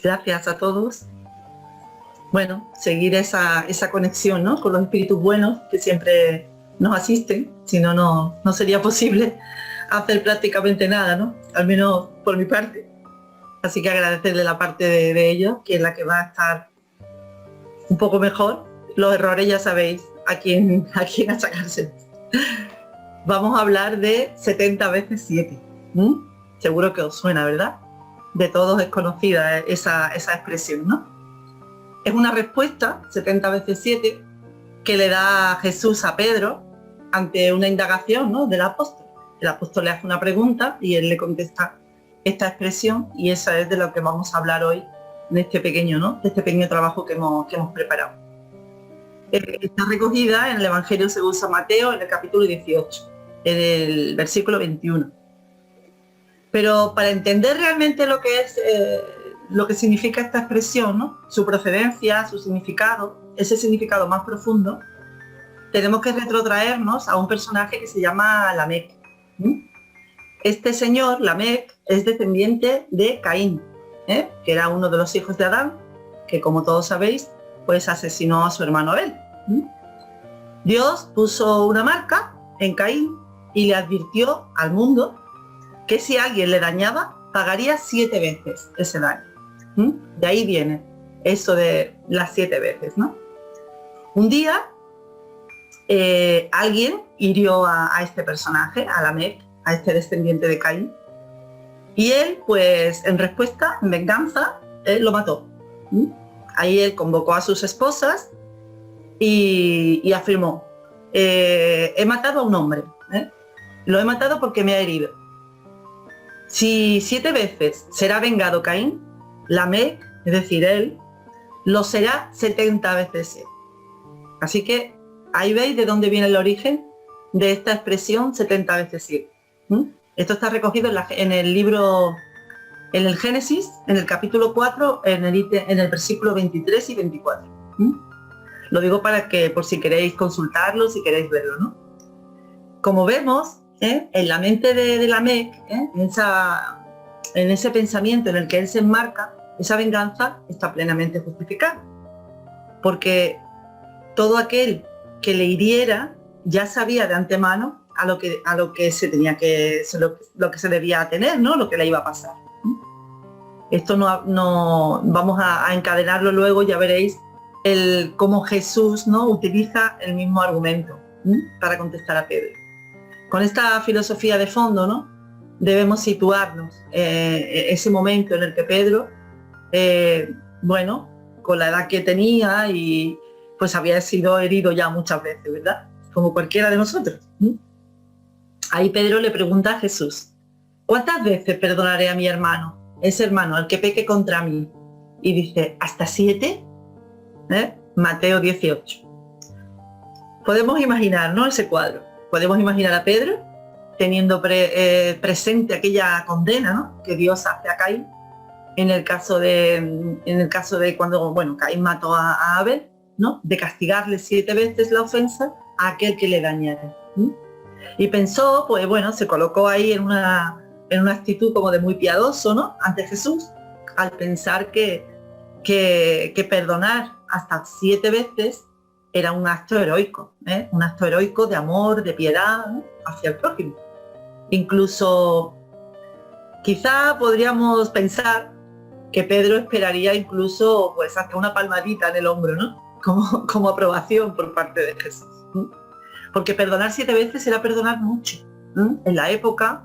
Gracias a todos. Bueno, seguir esa conexión, ¿no?, con los espíritus buenos que siempre nos asisten, si no, no sería posible hacer prácticamente nada, ¿no? Al menos por mi parte. Así que agradecerle la parte de ellos, que es la que va a estar un poco mejor. Los errores ya sabéis a quién achacarse. Vamos a hablar de 70 veces 7. Seguro que os suena, ¿verdad? De todos es conocida esa expresión, ¿no? Es una respuesta, 70 veces 7, que le da Jesús a Pedro ante una indagación, ¿no?, del apóstol. El apóstol le hace una pregunta y él le contesta esta expresión, y esa es de lo que vamos a hablar hoy en este pequeño, ¿no?, de este pequeño trabajo que hemos preparado. Está recogida en el Evangelio según San Mateo, en el capítulo 18, en el versículo 21. Pero para entender realmente lo que es, lo que significa esta expresión, ¿no?, su procedencia, su significado, ese significado más profundo, tenemos que retrotraernos a un personaje que se llama Lamec. Este señor, Lamec, es descendiente de Caín, que era uno de los hijos de Adán, que, como todos sabéis, pues asesinó a su hermano Abel. Dios puso una marca en Caín y le advirtió al mundo que si alguien le dañaba, pagaría 7 veces ese daño. De ahí viene eso de las 7 veces, ¿no? Un día alguien hirió a este personaje, a Lamec, a este descendiente de Caín, y él, pues en respuesta, en venganza, lo mató. Ahí él convocó a sus esposas y afirmó: he matado a un hombre, lo he matado porque me ha herido. Si 7 veces será vengado Caín, Lamec, es decir, él, lo será 70 veces 7. Así que ahí veis de dónde viene el origen de esta expresión 70 veces 7. Esto está recogido en el libro, en el Génesis, en el capítulo 4, en el versículo 23 y 24. Lo digo para que, por si queréis consultarlo, si queréis verlo, ¿no? Como vemos, en la mente de Lamec, en ese pensamiento en el que él se enmarca, esa venganza está plenamente justificada. Porque todo aquel que le hiriera ya sabía de antemano a lo que se debía tener, ¿no?, lo que le iba a pasar. Esto no vamos a encadenarlo luego, ya veréis cómo Jesús, ¿no?, utiliza el mismo argumento para contestar a Pedro. Con esta filosofía de fondo, ¿no?, debemos situarnos ese momento en el que Pedro, bueno, con la edad que tenía, y pues había sido herido ya muchas veces, ¿verdad?, como cualquiera de nosotros. Ahí Pedro le pregunta a Jesús: ¿cuántas veces perdonaré a mi hermano, ese hermano al que peque contra mí? Y dice: ¿hasta 7? Mateo 18. Podemos imaginar, ¿no?, ese cuadro. Podemos imaginar a Pedro teniendo presente aquella condena, ¿no?, que Dios hace a Caín en el caso de cuando, bueno, Caín mató a Abel, ¿no?, de castigarle 7 veces la ofensa a aquel que le dañara. Y pensó, pues bueno, se colocó ahí en una actitud como de muy piadoso, ¿no?, ante Jesús, al pensar que perdonar hasta 7 veces era un acto heroico, un acto heroico de amor, de piedad, ¿no?, hacia el prójimo. Incluso quizá podríamos pensar que Pedro esperaría incluso, pues, hasta una palmadita en el hombro, ¿no?, como aprobación por parte de Jesús. Porque perdonar 7 veces era perdonar mucho. En la época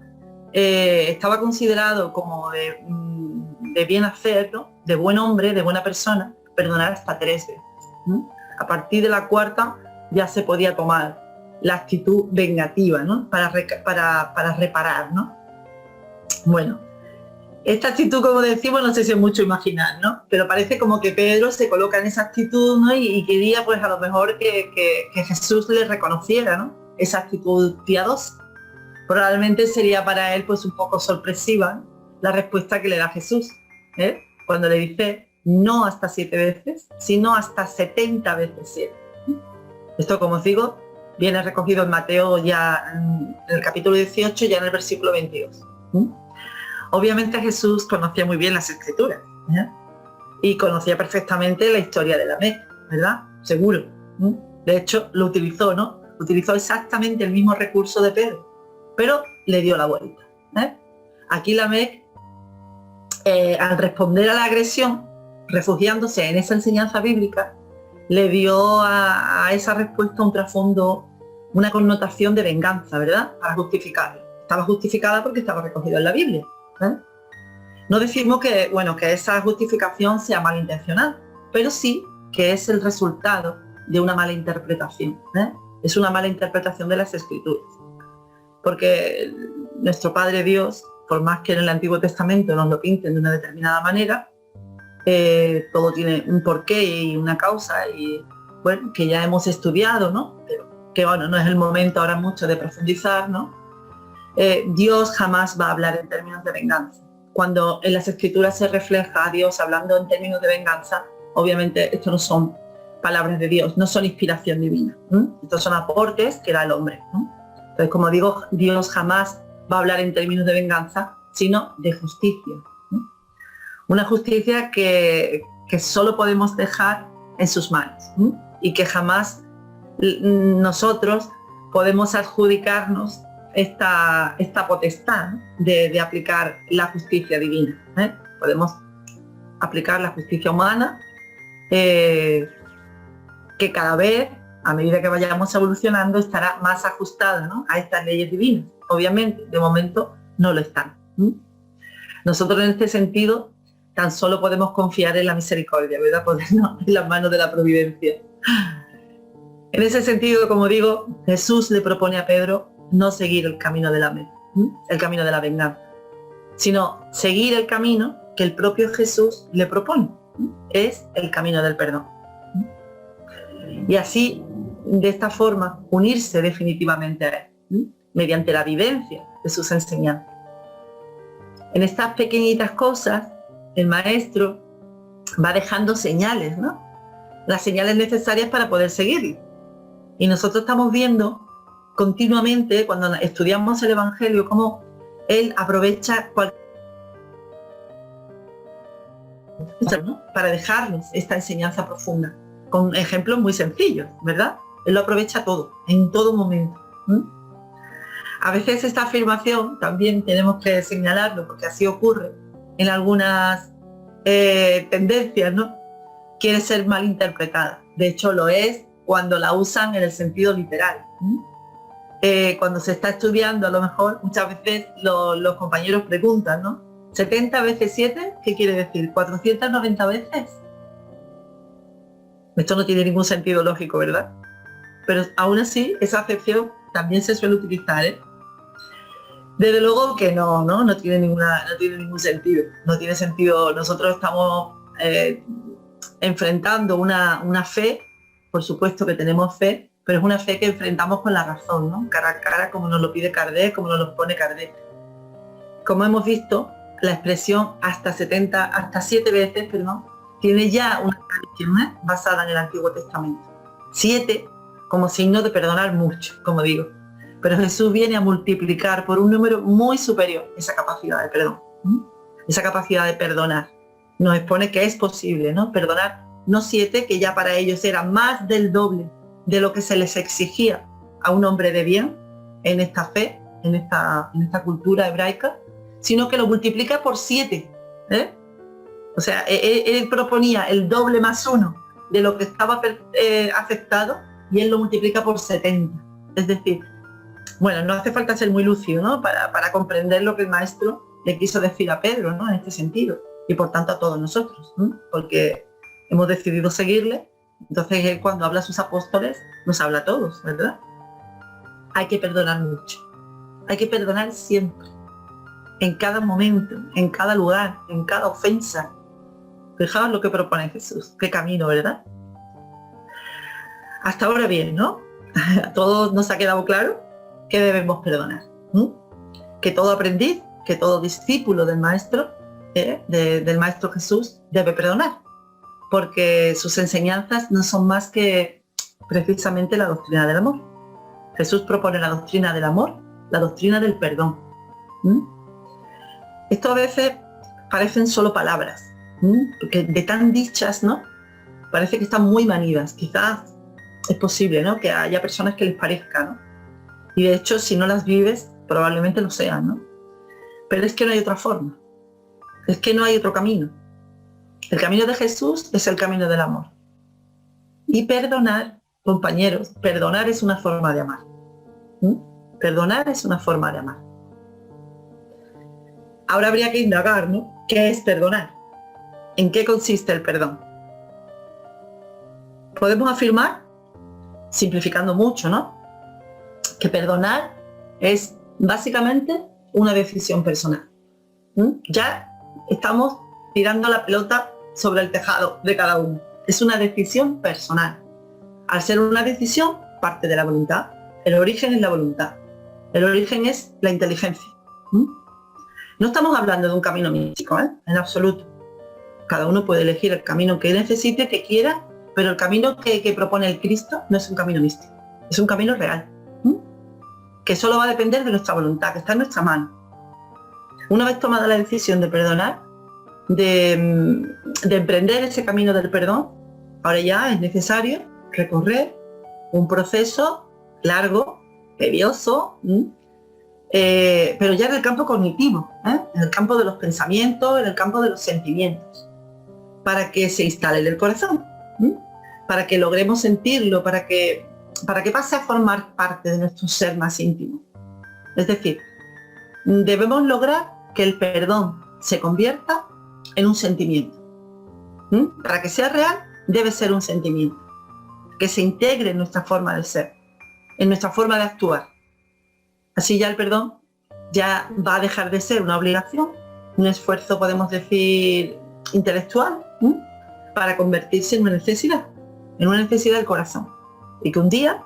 estaba considerado como de bien hacer, ¿no?, de buen hombre, de buena persona, perdonar hasta 3 veces. A partir de la 4ª ya se podía tomar la actitud vengativa, ¿no?, para reparar, ¿no? Bueno, esta actitud, como decimos, no sé si es mucho imaginar, ¿no?, pero parece como que Pedro se coloca en esa actitud, ¿no?, y quería, pues, a lo mejor que Jesús le reconociera, ¿no?, esa actitud piadosa. Probablemente sería para él, pues, un poco sorpresiva, ¿no?, la respuesta que le da Jesús, cuando le dice no hasta 7 veces, sino hasta 70 veces 7. Esto, como os digo, viene recogido en Mateo, ya en el capítulo 18, ya en el versículo 22. Obviamente Jesús conocía muy bien las Escrituras, y conocía perfectamente la historia de Lamec, ¿verdad? Seguro. De hecho, lo utilizó, ¿no? Utilizó exactamente el mismo recurso de Pedro, pero le dio la vuelta. Aquí Lamec, al responder a la agresión, refugiándose en esa enseñanza bíblica, le dio a esa respuesta un trasfondo, una connotación de venganza, ¿verdad? Para justificarla. Estaba justificada porque estaba recogido en la Biblia. No decimos que, bueno, que esa justificación sea malintencionada, pero sí que es el resultado de una mala interpretación. Es una mala interpretación de las Escrituras. Porque nuestro Padre Dios, por más que en el Antiguo Testamento nos lo pinten de una determinada manera, todo tiene un porqué y una causa, y bueno, que ya hemos estudiado, ¿no? Pero que bueno, no es el momento ahora mucho de profundizar, ¿no? Dios jamás va a hablar en términos de venganza. Cuando en las Escrituras se refleja a Dios hablando en términos de venganza, obviamente esto no son palabras de Dios, no son inspiración divina. Estos son aportes que da el hombre. Entonces, como digo, Dios jamás va a hablar en términos de venganza, sino de justicia. Una justicia que solo podemos dejar en sus manos y que jamás nosotros podemos adjudicarnos esta potestad de aplicar la justicia divina. Podemos aplicar la justicia humana, que cada vez, a medida que vayamos evolucionando, estará más ajustada, ¿no?, a estas leyes divinas. Obviamente, de momento, no lo están. Nosotros en este sentido tan solo podemos confiar en la misericordia, ¿verdad? Ponernos en las manos de la providencia. En ese sentido, como digo, Jesús le propone a Pedro no seguir el camino de el camino de la venganza, sino seguir el camino que el propio Jesús le propone. Es el camino del perdón. Y así, de esta forma, unirse definitivamente a Él, mediante la vivencia de sus enseñanzas. En estas pequeñitas cosas, el Maestro va dejando señales, ¿no? Las señales necesarias para poder seguirlo. Y nosotros estamos viendo continuamente, cuando estudiamos el Evangelio, cómo Él aprovecha ¿no?, para dejarnos esta enseñanza profunda, con ejemplos muy sencillos, ¿verdad? Él lo aprovecha todo, en todo momento. A veces esta afirmación también tenemos que señalarlo, porque así ocurre en algunas tendencias, ¿no? Quiere ser mal interpretada. De hecho, lo es cuando la usan en el sentido literal. Cuando se está estudiando, a lo mejor, muchas veces los compañeros preguntan, ¿no? 70 veces 7, ¿qué quiere decir? ¿490 veces? Esto no tiene ningún sentido lógico, ¿verdad? Pero aún así, esa acepción también se suele utilizar, ¿eh? Desde luego que no tiene ningún sentido. No tiene sentido. Nosotros estamos enfrentando una fe, por supuesto que tenemos fe, pero es una fe que enfrentamos con la razón, ¿no? Cara a cara, como nos lo pide Kardec, como nos lo pone Kardec. Como hemos visto, la expresión hasta 7 veces, tiene ya una tradición basada en el Antiguo Testamento. 7 como signo de perdonar mucho, como digo. Pero Jesús viene a multiplicar por un número muy superior esa capacidad de perdón, esa capacidad de perdonar. Nos expone que es posible, ¿no? Perdonar no 7, que ya para ellos era más del doble de lo que se les exigía a un hombre de bien en esta fe, en esta cultura hebraica, sino que lo multiplica por 7. O sea, él proponía el doble más 1 de lo que estaba aceptado, y él lo multiplica por 70. Es decir, bueno, no hace falta ser muy lúcido, ¿no?, para comprender lo que el Maestro le quiso decir a Pedro, ¿no?, en este sentido, y por tanto a todos nosotros, porque hemos decidido seguirle. Entonces él, cuando habla a sus apóstoles, nos habla a todos, ¿verdad? Hay que perdonar mucho, hay que perdonar siempre, en cada momento, en cada lugar, en cada ofensa. Fijaos lo que propone Jesús, qué camino, ¿verdad? Hasta ahora bien, ¿no? A todos nos ha quedado claro que debemos perdonar, que todo aprendiz, que todo discípulo del Maestro, del Maestro Jesús, debe perdonar, porque sus enseñanzas no son más que precisamente la doctrina del amor. Jesús propone la doctrina del amor, la doctrina del perdón. Esto a veces parecen solo palabras, Porque de tan dichas, ¿no? Parece que están muy manidas. Quizás es posible, ¿no? Que haya personas que les parezca, ¿no? Y de hecho, si no las vives, probablemente lo sean, ¿no? Pero es que no hay otra forma. Es que no hay otro camino. El camino de Jesús es el camino del amor. Y perdonar, compañeros, perdonar es una forma de amar. Perdonar es una forma de amar. Ahora habría que indagar, ¿no? ¿Qué es perdonar? ¿En qué consiste el perdón? Podemos afirmar, simplificando mucho, ¿no? Que perdonar es básicamente una decisión personal. Ya estamos tirando la pelota sobre el tejado de cada uno. Es una decisión personal. Al ser una decisión, parte de la voluntad. El origen es la voluntad. El origen es la inteligencia. No estamos hablando de un camino místico, en absoluto. Cada uno puede elegir el camino que necesite, que quiera, pero el camino que propone el Cristo no es un camino místico. Es un camino real. Que solo va a depender de nuestra voluntad, que está en nuestra mano. Una vez tomada la decisión de perdonar, de emprender ese camino del perdón, ahora ya es necesario recorrer un proceso largo, tedioso, pero ya en el campo cognitivo, en el campo de los pensamientos, en el campo de los sentimientos, para que se instale en el corazón, para que logremos sentirlo, para que pase a formar parte de nuestro ser más íntimo. Es decir, debemos lograr que el perdón se convierta en un sentimiento. Para que sea real, debe ser un sentimiento, que se integre en nuestra forma de ser, en nuestra forma de actuar. Así ya el perdón ya va a dejar de ser una obligación, un esfuerzo, podemos decir, intelectual, para convertirse en una necesidad del corazón. Y que un día,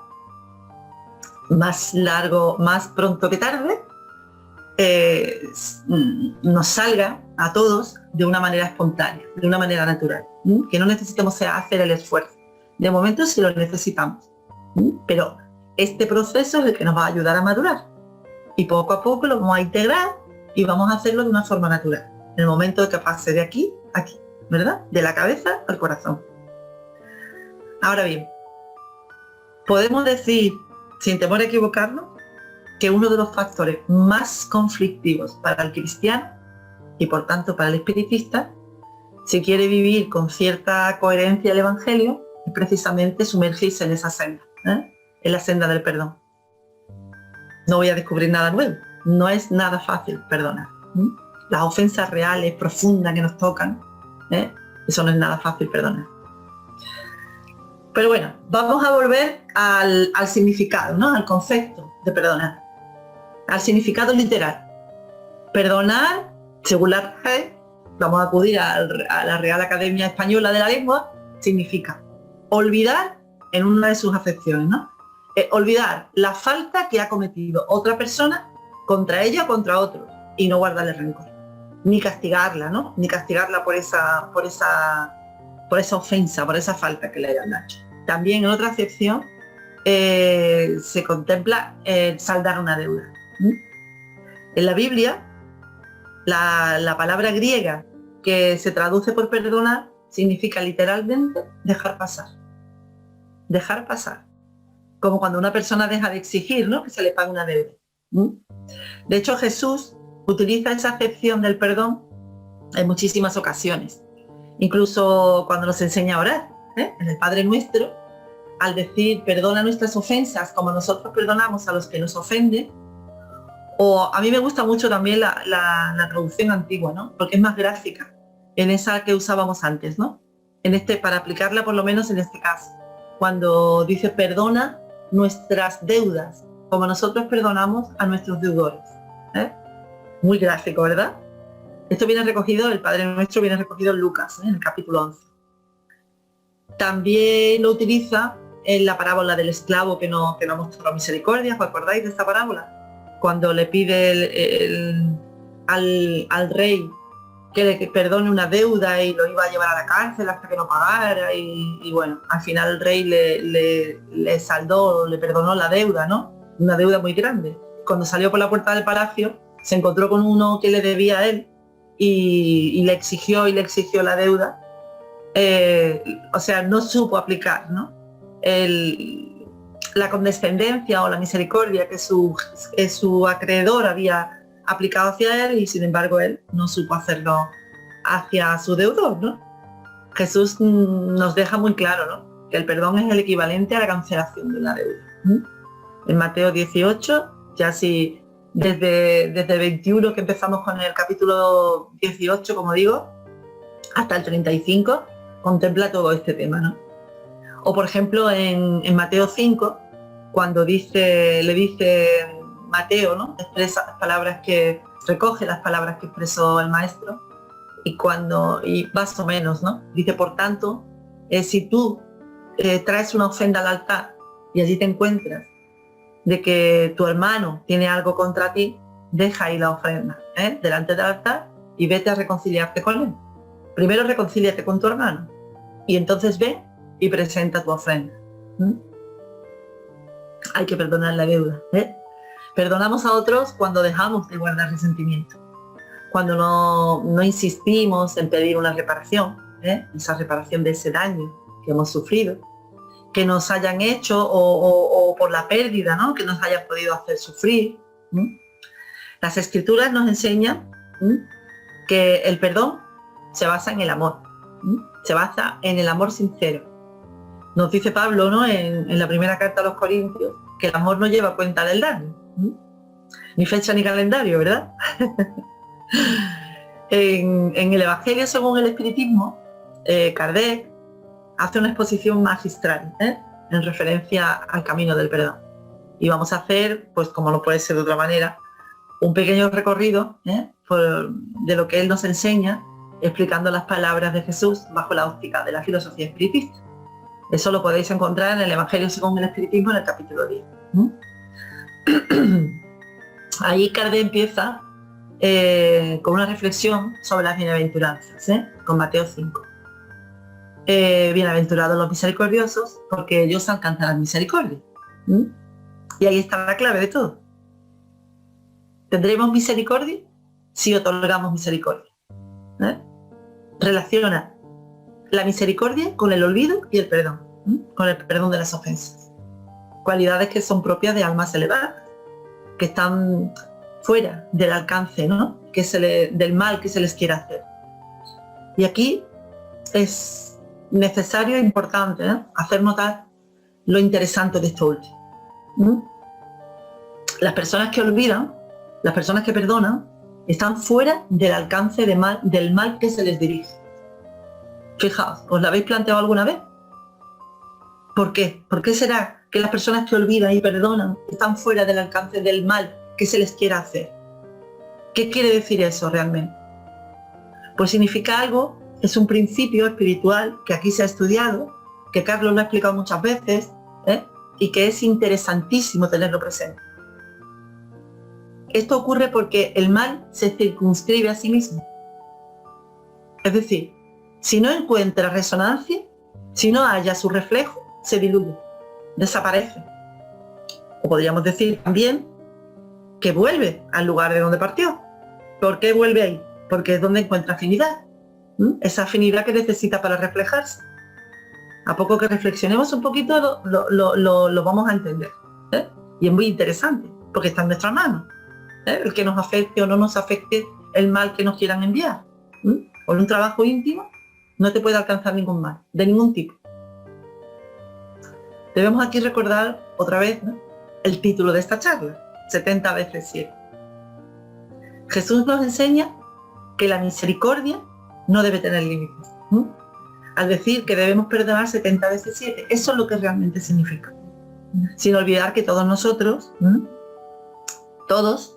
más largo, más pronto que tarde, nos salga a todos de una manera espontánea, de una manera natural, que no necesitemos hacer el esfuerzo. De momento sí lo necesitamos, pero este proceso es el que nos va a ayudar a madurar y poco a poco lo vamos a integrar y vamos a hacerlo de una forma natural, en el momento de que pase de aquí a aquí, ¿verdad? De la cabeza al corazón. Ahora bien, podemos decir, sin temor a equivocarnos, que uno de los factores más conflictivos para el cristiano y por tanto para el espiritista, si quiere vivir con cierta coherencia el Evangelio, es precisamente sumergirse en esa senda, en la senda del perdón. No voy a descubrir nada nuevo, no es nada fácil perdonar. Las ofensas reales, profundas que nos tocan, eso no es nada fácil perdonar. Pero bueno, vamos a volver al significado, ¿no? Al concepto de perdonar, al significado literal. Perdonar, según la RAE, vamos a acudir a la Real Academia Española de la Lengua, significa olvidar en una de sus acepciones, ¿no? Olvidar la falta que ha cometido otra persona contra ella o contra otro y no guardarle rencor, ni castigarla, ¿no? Ni castigarla por esa ofensa, por esa falta que le hayan hecho. También en otra acepción se contempla saldar una deuda. En la Biblia, la palabra griega que se traduce por perdonar significa literalmente dejar pasar. Dejar pasar. Como cuando una persona deja de exigir, ¿no? Que se le pague una deuda. De hecho, Jesús utiliza esa acepción del perdón en muchísimas ocasiones. Incluso cuando nos enseña a orar, en el Padre Nuestro, al decir perdona nuestras ofensas como nosotros perdonamos a los que nos ofenden. O a mí me gusta mucho también la traducción antigua, ¿no? Porque es más gráfica en esa que usábamos antes, ¿no? Para aplicarla por lo menos en este caso. Cuando dice perdona nuestras deudas, como nosotros perdonamos a nuestros deudores. Muy gráfico, ¿verdad? Esto viene recogido, el Padre Nuestro viene recogido en Lucas, en el capítulo 11. También lo utiliza en la parábola del esclavo que no mostró misericordia. ¿Os acordáis de esta parábola? Cuando le pide al rey que le perdone una deuda y lo iba a llevar a la cárcel hasta que no pagara y bueno, al final el rey le saldó, le perdonó la deuda, ¿no? Una deuda muy grande. Cuando salió por la puerta del palacio se encontró con uno que le debía a él y le exigió la deuda, o sea, no supo aplicar, ¿no? La condescendencia o la misericordia que su acreedor había aplicado hacia él, y sin embargo él no supo hacerlo hacia su deudor, ¿no? Jesús nos deja muy claro, ¿no?, que el perdón es el equivalente a la cancelación de la deuda. En Mateo 18, ya si desde 21, que empezamos con el capítulo 18, como digo, hasta el 35, contempla todo este tema, ¿no? O por ejemplo en Mateo 5, cuando le dice Mateo, ¿no?, expresa las palabras recoge las palabras que expresó el maestro, y más o menos, ¿no?, dice: por tanto, si tú traes una ofrenda al altar y allí te encuentras de que tu hermano tiene algo contra ti, deja ahí la ofrenda delante del altar y vete a reconciliarte con él. Primero reconcíliate con tu hermano y entonces ve y presenta tu ofrenda. Hay que perdonar la deuda. Perdonamos a otros cuando dejamos de guardar resentimiento, cuando no insistimos en pedir una reparación, esa reparación de ese daño que hemos sufrido, que nos hayan hecho, o por la pérdida, ¿no?, que nos hayan podido hacer sufrir. Las Escrituras nos enseñan que el perdón se basa en el amor, se basa en el amor sincero. Nos dice Pablo, ¿no?, en la primera carta a los Corintios, que el amor no lleva cuenta del daño, ni fecha ni calendario, ¿verdad? En el Evangelio según el Espiritismo, Kardec hace una exposición magistral en referencia al camino del perdón. Y vamos a hacer, pues como no puede ser de otra manera, un pequeño recorrido de lo que él nos enseña, explicando las palabras de Jesús bajo la óptica de la filosofía espiritista. Eso lo podéis encontrar en el Evangelio según el Espiritismo, en el capítulo 10. Ahí Kardec empieza con una reflexión sobre las bienaventuranzas, con Mateo 5. Bienaventurados los misericordiosos, porque ellos alcanzarán misericordia. Y ahí está la clave de todo. ¿Tendremos misericordia si otorgamos misericordia? Relaciona la misericordia con el olvido y el perdón, con el perdón de las ofensas. Cualidades que son propias de almas elevadas, que están fuera del alcance, ¿no?, del mal que se les quiere hacer. Y aquí es necesario e importante hacer notar lo interesante de esto último. Las personas que olvidan, las personas que perdonan, están fuera del alcance del mal que se les dirige. Fijaos, ¿os lo habéis planteado alguna vez? ¿Por qué? ¿Por qué será que las personas que olvidan y perdonan están fuera del alcance del mal que se les quiera hacer? ¿Qué quiere decir eso realmente? Pues significa algo, es un principio espiritual que aquí se ha estudiado, que Carlos lo ha explicado muchas veces, y que es interesantísimo tenerlo presente. Esto ocurre porque el mal se circunscribe a sí mismo. Es decir, si no encuentra resonancia, si no halla su reflejo, se diluye, desaparece. O podríamos decir también que vuelve al lugar de donde partió. ¿Por qué vuelve ahí? Porque es donde encuentra afinidad. Esa afinidad que necesita para reflejarse. A poco que reflexionemos un poquito lo vamos a entender. Y es muy interesante, porque está en nuestra mano. El que nos afecte o no nos afecte el mal que nos quieran enviar. Con un trabajo íntimo no te puede alcanzar ningún mal, de ningún tipo. Debemos aquí recordar otra vez, ¿no?, el título de esta charla, 70 veces 7. Jesús nos enseña que la misericordia no debe tener límites. Al decir que debemos perdonar 70 veces 7, eso es lo que realmente significa. Sin olvidar que todos nosotros, todos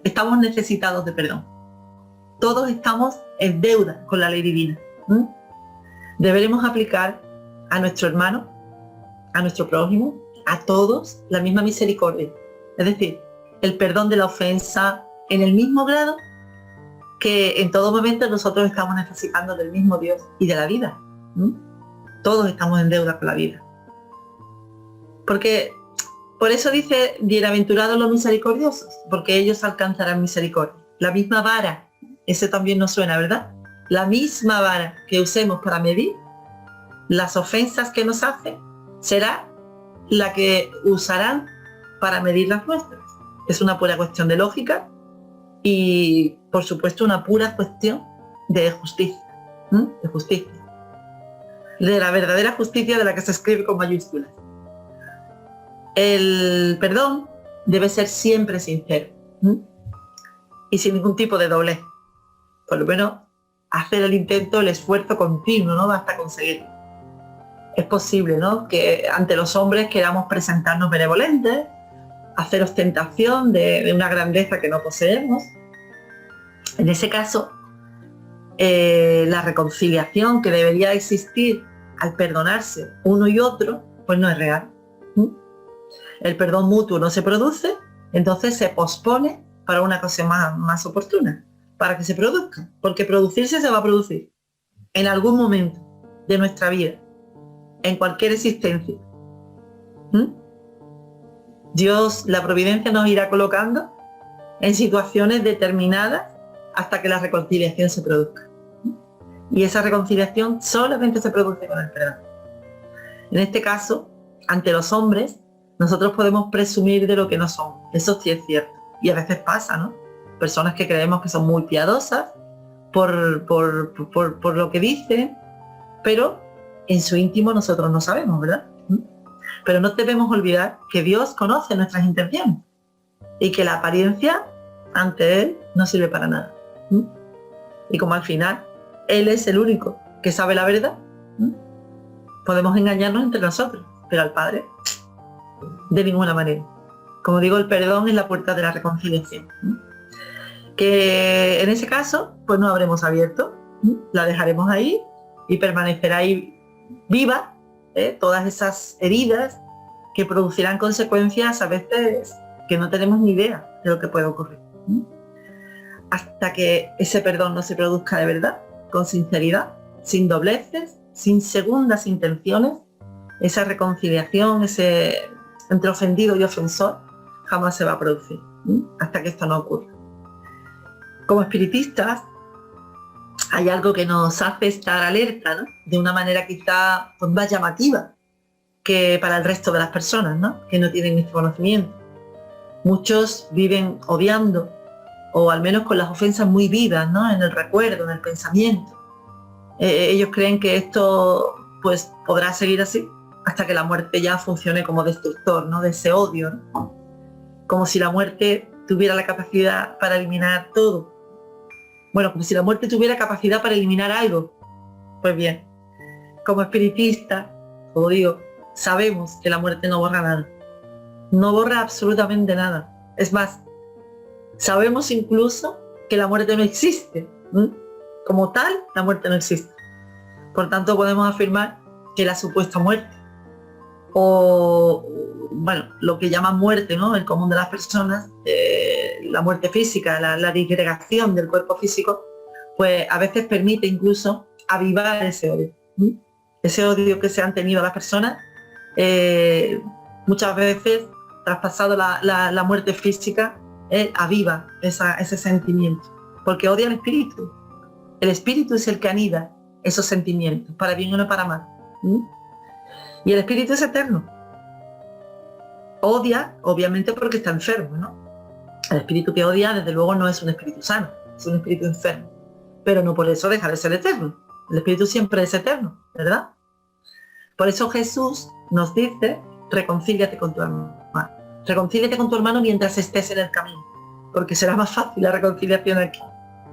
estamos necesitados de perdón. Todos estamos en deuda con la ley divina. Deberemos aplicar a nuestro hermano, a nuestro prójimo, a todos la misma misericordia. Es decir, el perdón de la ofensa en el mismo grado que en todo momento nosotros estamos necesitando del mismo Dios y de la vida. Todos estamos en deuda con la vida. Porque por eso dice, bienaventurados los misericordiosos, porque ellos alcanzarán misericordia. la misma vara, ese también nos suena, ¿verdad? La misma vara que usemos para medir las ofensas que nos hacen será la que usarán para medir las nuestras. Es una pura cuestión de lógica y, por supuesto, una pura cuestión de justicia, de justicia, de la verdadera justicia de la que se escribe con mayúsculas. El perdón debe ser siempre sincero y sin ningún tipo de doblez. Por lo menos hacer el intento, el esfuerzo continuo, ¿no? Hasta conseguirlo. Es posible, ¿no?, que ante los hombres queramos presentarnos benevolentes, hacer ostentación de una grandeza que no poseemos. En ese caso, la reconciliación que debería existir al perdonarse uno y otro, pues no es real. El perdón mutuo no se produce, entonces se pospone para una ocasión más oportuna, para que se produzca, porque producirse se va a producir en algún momento de nuestra vida, en cualquier existencia. Dios, la providencia, nos irá colocando en situaciones determinadas hasta que la reconciliación se produzca. Y esa reconciliación solamente se produce con el perdón. En este caso, ante los hombres, nosotros podemos presumir de lo que no somos. Eso sí es cierto. Y a veces pasa, ¿no? Personas que creemos que son muy piadosas por lo que dicen, pero en su íntimo nosotros no sabemos, ¿verdad? Pero no debemos olvidar que Dios conoce nuestras intenciones y que la apariencia ante Él no sirve para nada. Y como al final Él es el único que sabe la verdad, podemos engañarnos entre nosotros, pero al Padre de ninguna manera. Como digo, el perdón es la puerta de la reconciliación. Que en ese caso, pues no habremos abierto, la dejaremos ahí y permanecerá ahí viva, todas esas heridas que producirán consecuencias a veces que no tenemos ni idea de lo que puede ocurrir. Hasta que ese perdón no se produzca de verdad, con sinceridad, sin dobleces, sin segundas intenciones, esa reconciliación, ese entre ofendido y ofensor, jamás se va a producir, hasta que esto no ocurra. Como espiritistas, hay algo que nos hace estar alerta, ¿no?, de una manera quizá pues, más llamativa que para el resto de las personas, ¿no?, que no tienen este conocimiento. Muchos viven odiando, o al menos con las ofensas muy vivas, ¿no?, en el recuerdo, en el pensamiento. Ellos creen que esto pues podrá seguir así hasta que la muerte ya funcione como destructor, ¿no?, de ese odio, ¿no? Como si la muerte tuviera la capacidad para eliminar todo. Bueno, como si la muerte tuviera capacidad para eliminar algo. Pues bien, como espiritistas, como digo, sabemos que la muerte no borra nada. No borra absolutamente nada. Es más, sabemos incluso que la muerte no existe. Como tal, la muerte no existe. Por tanto, podemos afirmar que la supuesta muerte, o bueno, lo que llaman muerte, ¿no?, el común de las personas, la muerte física, la disgregación del cuerpo físico, pues a veces permite incluso avivar ese odio. Ese odio que se han tenido las personas, muchas veces, traspasado la muerte física, aviva ese sentimiento, porque odia al espíritu. El espíritu es el que anida esos sentimientos, para bien o no para mal. Y el espíritu es eterno. Odia, obviamente, porque está enfermo, ¿no? El espíritu que odia, desde luego, no es un espíritu sano, es un espíritu enfermo. Pero no por eso deja de ser eterno. El espíritu siempre es eterno, ¿verdad? Por eso Jesús nos dice, reconcíliate con tu hermano. Reconcíliate con tu hermano mientras estés en el camino, porque será más fácil la reconciliación aquí.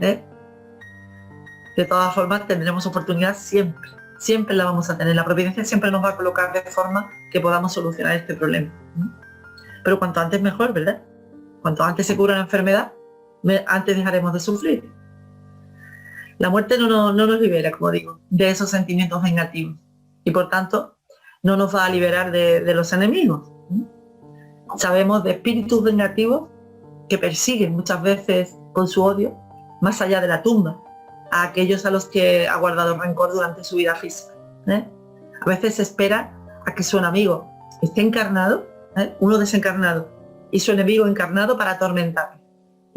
De todas formas, tendremos oportunidad siempre. Siempre la vamos a tener. La providencia siempre nos va a colocar de forma que podamos solucionar este problema. Pero cuanto antes mejor, ¿verdad? Cuanto antes se cura la enfermedad, antes dejaremos de sufrir. La muerte no nos libera, como digo, de esos sentimientos vengativos. Y por tanto, no nos va a liberar de los enemigos. Sabemos de espíritus vengativos que persiguen muchas veces con su odio, más allá de la tumba, a aquellos a los que ha guardado rencor durante su vida física. A veces se espera a que su enemigo esté encarnado, uno desencarnado, y su enemigo encarnado para atormentarle.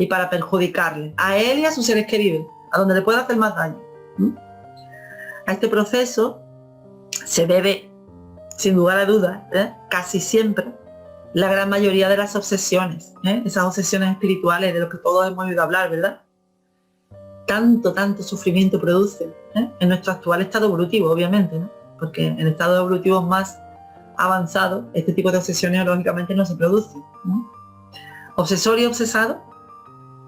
y para perjudicarle, a él y a sus seres queridos, a donde le pueda hacer más daño. A este proceso se debe, sin lugar a dudas, casi siempre, la gran mayoría de las obsesiones, esas obsesiones espirituales de las que todos hemos oído hablar, ¿verdad? Tanto sufrimiento produce en nuestro actual estado evolutivo, obviamente, ¿no? Porque en estados evolutivos más avanzados este tipo de obsesiones lógicamente no se producen, ¿no? Obsesor y obsesado,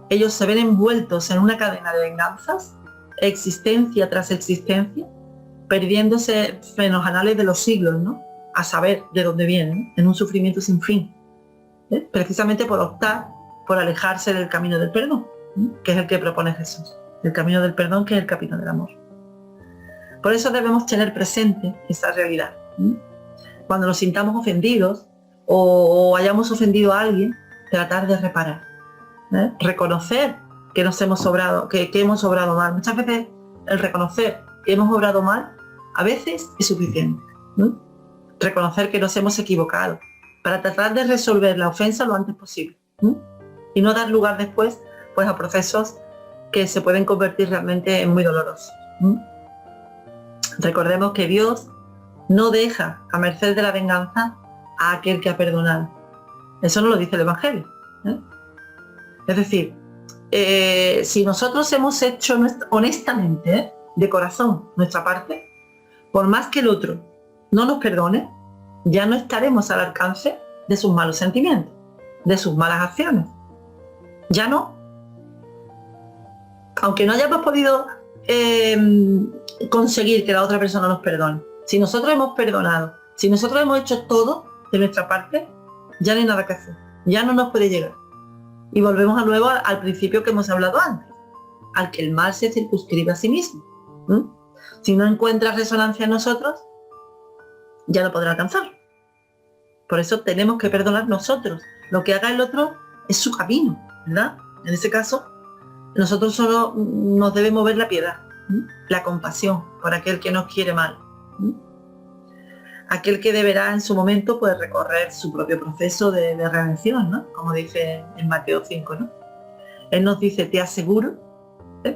ellos se ven envueltos en una cadena de venganzas, existencia tras existencia, perdiéndose en los anales de los siglos, ¿no? A saber de dónde vienen, ¿no? En un sufrimiento sin fin, precisamente por optar por alejarse del camino del perdón, que es el que propone Jesús, el camino del perdón, que es el camino del amor. Por eso debemos tener presente esa realidad. Cuando nos sintamos ofendidos o hayamos ofendido a alguien, tratar de reparar, reconocer que nos hemos obrado, que hemos obrado mal. Muchas veces el reconocer que hemos obrado mal a veces es suficiente, reconocer que nos hemos equivocado para tratar de resolver la ofensa lo antes posible, y no dar lugar después pues a procesos que se pueden convertir realmente en muy dolorosos. Recordemos que Dios no deja a merced de la venganza a aquel que ha perdonado. Eso no lo dice el Evangelio, Es decir, si nosotros hemos hecho honestamente, de corazón, nuestra parte, por más que el otro no nos perdone, ya no estaremos al alcance de sus malos sentimientos, de sus malas acciones. Ya no. Aunque no hayamos podido conseguir que la otra persona nos perdone, si nosotros hemos perdonado, si nosotros hemos hecho todo de nuestra parte, ya no hay nada que hacer, ya no nos puede llegar. Y volvemos a nuevo al principio que hemos hablado antes, al que el mal se circunscribe a sí mismo. Si no encuentra resonancia en nosotros, ya no podrá alcanzarlo. Por eso tenemos que perdonar nosotros. Lo que haga el otro es su camino, ¿verdad? En ese caso, nosotros solo nos debe mover la piedad, la compasión por aquel que nos quiere mal. Aquel que deberá en su momento pues recorrer su propio proceso de redención, ¿no? Como dice en Mateo 5, ¿no? Él nos dice, te aseguro,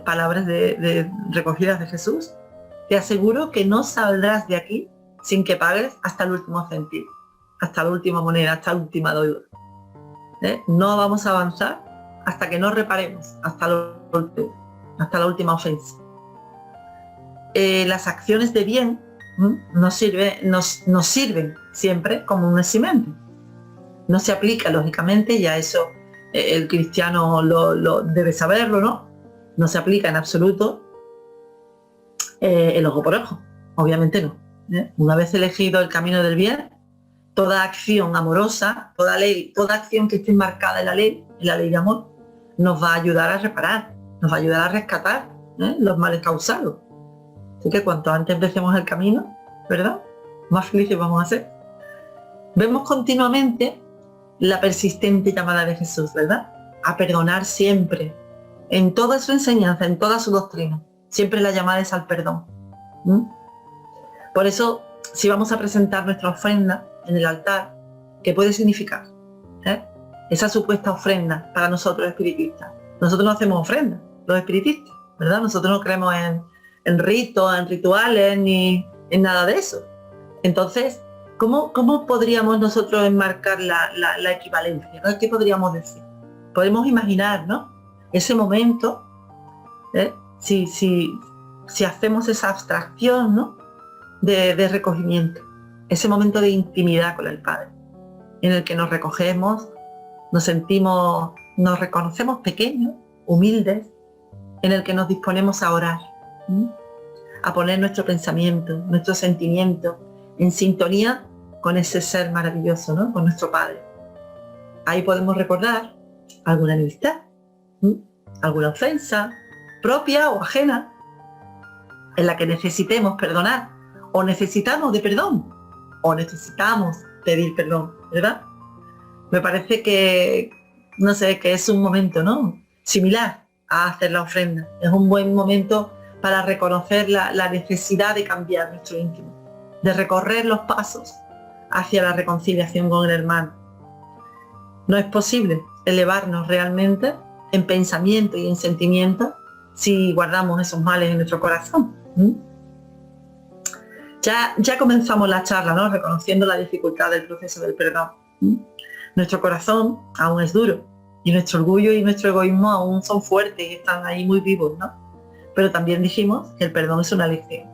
palabras recogidas de Jesús, te aseguro que no saldrás de aquí sin que pagues hasta el último céntimo, hasta la última moneda, hasta la última deuda. No vamos a avanzar hasta que no reparemos, hasta la última ofensa. Las acciones de bien nos sirven siempre como un eximento. No se aplica, lógicamente, ya eso el cristiano lo debe saberlo, ¿no? No se aplica en absoluto el ojo por ojo, obviamente no. Una vez elegido el camino del bien, toda acción amorosa, toda acción que esté marcada en la ley de amor, nos va a ayudar a reparar, nos va a ayudar a rescatar los males causados. Así que cuanto antes empecemos el camino, ¿verdad?, más felices vamos a ser. Vemos continuamente la persistente llamada de Jesús, ¿verdad?, a perdonar siempre, en toda su enseñanza, en toda su doctrina. Siempre la llamada es al perdón. Por eso, si vamos a presentar nuestra ofrenda en el altar, ¿qué puede significar? Esa supuesta ofrenda para nosotros espiritistas. Nosotros no hacemos ofrenda, los espiritistas, ¿verdad? Nosotros no creemos en ritos, en rituales, ni en nada de eso. Entonces, ¿cómo podríamos nosotros enmarcar la equivalencia, ¿no? ¿Qué podríamos decir? Podemos imaginar, ¿no?, ese momento, si hacemos esa abstracción, ¿no?, de recogimiento, ese momento de intimidad con el Padre, en el que nos recogemos, nos reconocemos pequeños, humildes, en el que nos disponemos a orar, a poner nuestro pensamiento, nuestro sentimiento en sintonía con ese ser maravilloso, ¿no?, con nuestro Padre. Ahí podemos recordar alguna enemistad, alguna ofensa, propia o ajena, en la que necesitemos perdonar, o necesitamos de perdón, o necesitamos pedir perdón, ¿verdad? Me parece que, no sé, que es un momento, ¿no?, similar a hacer la ofrenda. Es un buen momento para reconocer la necesidad de cambiar nuestro íntimo, de recorrer los pasos hacia la reconciliación con el hermano. No es posible elevarnos realmente en pensamiento y en sentimiento si guardamos esos males en nuestro corazón. Ya comenzamos la charla, ¿no? Reconociendo la dificultad del proceso del perdón. Nuestro corazón aún es duro y nuestro orgullo y nuestro egoísmo aún son fuertes y están ahí muy vivos, ¿no? Pero también dijimos que el perdón es una elección,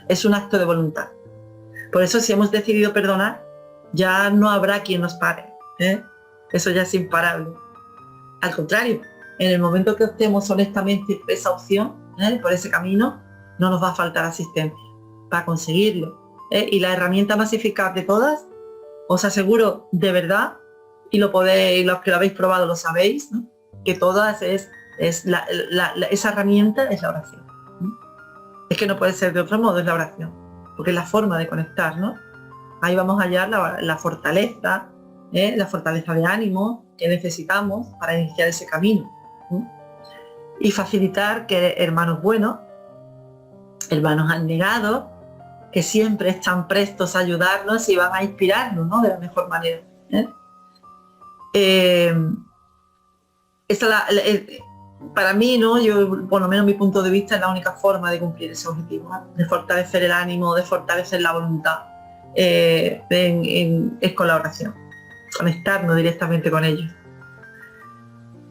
es un acto de voluntad. Por eso, si hemos decidido perdonar, ya no habrá quien nos pare, ¿eh? Eso ya es imparable. Al contrario, en el momento que optemos honestamente esa opción, por ese camino, no nos va a faltar asistencia para conseguirlo. Y la herramienta más eficaz de todas, os aseguro de verdad, y lo podéis, los que lo habéis probado lo sabéis, ¿no? Que todas esa herramienta es la oración. Es que no puede ser de otro modo, es la oración, porque es la forma de conectar, ¿no? Ahí vamos a hallar la fortaleza de ánimo que necesitamos para iniciar ese camino. Y facilitar que hermanos buenos, hermanos abnegados, que siempre están prestos a ayudarnos y van a inspirarnos, ¿no? De la mejor manera. Para mí, ¿no? Yo, por lo menos mi punto de vista, es la única forma de cumplir ese objetivo, ¿no? De fortalecer el ánimo, de fortalecer la voluntad, es con la oración, conectarnos directamente con ellos.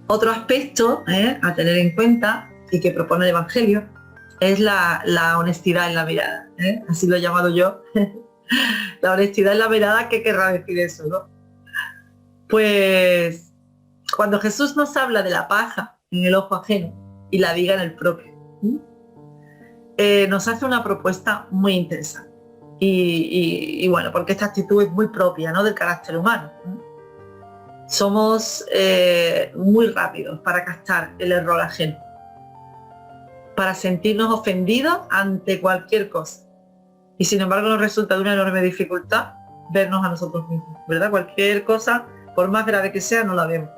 Otro aspecto a tener en cuenta y que propone el Evangelio es la honestidad en la mirada, así lo he llamado yo. La honestidad en la mirada, ¿qué querrá decir eso, no? Pues cuando Jesús nos habla de la paja en el ojo ajeno y la viga en el propio, nos hace una propuesta muy interesante. Y bueno, porque esta actitud es muy propia, ¿no? Del carácter humano. Somos muy rápidos para captar el error ajeno, para sentirnos ofendidos ante cualquier cosa. Y sin embargo nos resulta de una enorme dificultad vernos a nosotros mismos, ¿verdad? Cualquier cosa, por más grave que sea, no la vemos.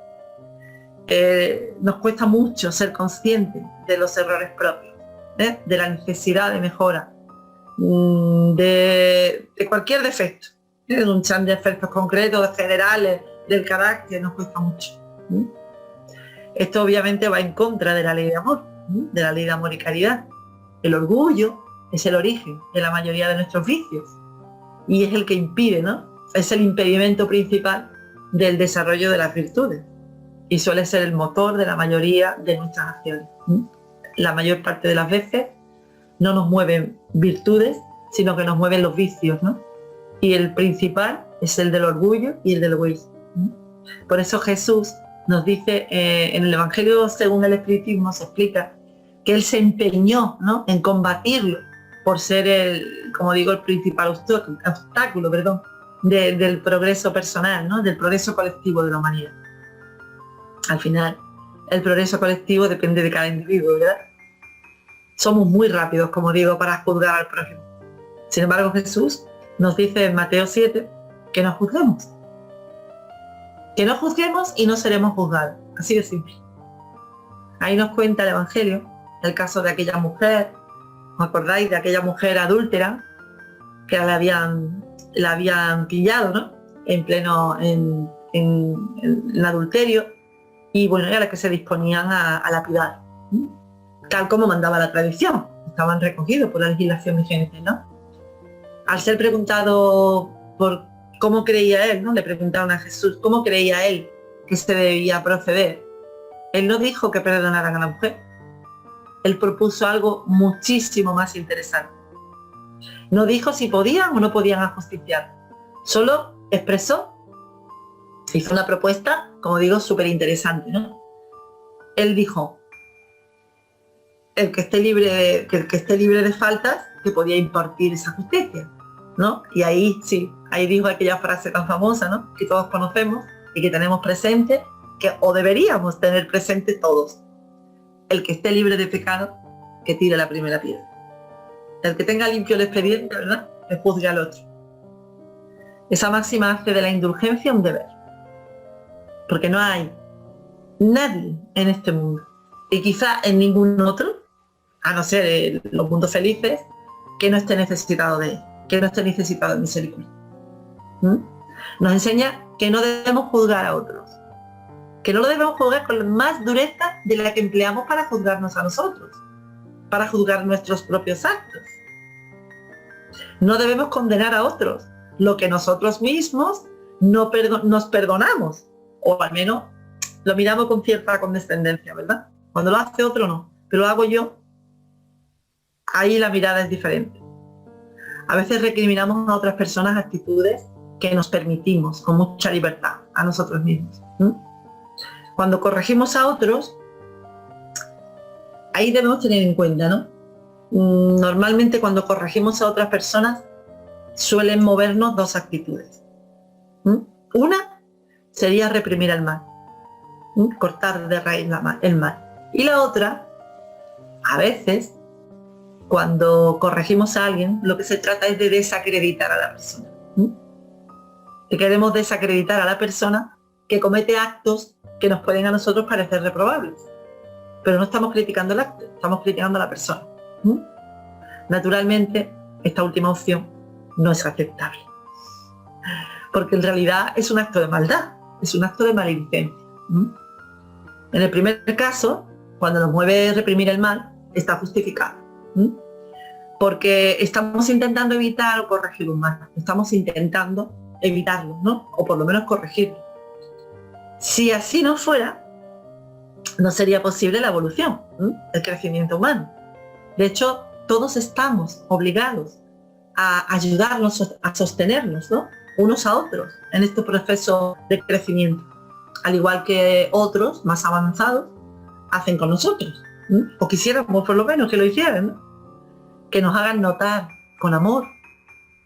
Nos cuesta mucho ser conscientes de los errores propios, de la necesidad de mejora, de cualquier defecto, de un chan de efectos concretos, generales, del carácter, nos cuesta mucho. Esto obviamente va en contra de la ley de amor, de la ley de amor y caridad. El orgullo es el origen de la mayoría de nuestros vicios y es el que impide, ¿no? Es el impedimento principal del desarrollo de las virtudes y suele ser el motor de la mayoría de nuestras acciones. La mayor parte de las veces no nos mueven virtudes, sino que nos mueven los vicios, ¿no? Y el principal es el del orgullo y el del egoísmo. Por eso Jesús nos dice, en el Evangelio según el Espiritismo se explica que Él se empeñó, ¿no? En combatirlo por ser el principal obstáculo, del progreso personal, ¿no? Del progreso colectivo de la humanidad. Al final, el progreso colectivo depende de cada individuo, ¿verdad? Somos muy rápidos, como digo, para juzgar al prójimo. Sin embargo, Jesús nos dice en Mateo 7 que nos juzguemos. Que no juzguemos y no seremos juzgados. Así de simple. Ahí nos cuenta el Evangelio el caso de aquella mujer, ¿os acordáis? De aquella mujer adúltera que la habían pillado, ¿no? En adulterio, y bueno, era la que se disponían a lapidar, tal como mandaba la tradición. Estaban recogidos por la legislación vigente, ¿no? Al ser preguntado por cómo creía él, ¿no? Le preguntaron a Jesús cómo creía él que se debía proceder. Él no dijo que perdonaran a la mujer. Él propuso algo muchísimo más interesante. No dijo si podían o no podían ajusticiar. Solo expresó, hizo una propuesta, como digo, súper interesante, ¿no? Él dijo, el que esté libre de faltas, que podía impartir esa justicia, ¿no? Y ahí sí, ahí dijo aquella frase tan famosa, ¿no? Que todos conocemos y que tenemos presente, o deberíamos tener presente todos. El que esté libre de pecado, que tire la primera piedra. El que tenga limpio el expediente, ¿verdad? Que juzgue al otro. Esa máxima hace de la indulgencia un deber. Porque no hay nadie en este mundo, y quizá en ningún otro, a no ser los mundos felices, que no esté necesitado de él, que no esté necesitado de misericordia. Nos enseña que no debemos juzgar a otros, que no lo debemos juzgar con más dureza de la que empleamos para juzgarnos a nosotros, para juzgar nuestros propios actos. No debemos condenar a otros lo que nosotros mismos nos perdonamos, o al menos lo miramos con cierta condescendencia, ¿verdad? Cuando lo hace otro no, pero lo hago yo, ahí la mirada es diferente. A veces recriminamos a otras personas actitudes que nos permitimos con mucha libertad a nosotros mismos. Cuando corregimos a otros, ahí debemos tener en cuenta, ¿no? Normalmente cuando corregimos a otras personas suelen movernos dos actitudes. Una sería reprimir el mal, cortar de raíz el mal. Y la otra, a veces, cuando corregimos a alguien, lo que se trata es de desacreditar a la persona. Que queremos desacreditar a la persona que comete actos que nos pueden a nosotros parecer reprobables. Pero no estamos criticando el acto, estamos criticando a la persona. Naturalmente, esta última opción no es aceptable. Porque en realidad es un acto de maldad, es un acto de maledicencia. En el primer caso, cuando nos mueve reprimir el mal, está justificado. Porque estamos intentando evitar o corregir un mal, estamos intentando evitarlo, ¿no? O por lo menos corregirlo. Si así no fuera, no sería posible la evolución, el crecimiento humano. De hecho, todos estamos obligados a ayudarnos, a sostenernos, ¿no? Unos a otros en este proceso de crecimiento, al igual que otros más avanzados hacen con nosotros, o quisiéramos por lo menos que lo hicieran, ¿no? Que nos hagan notar con amor,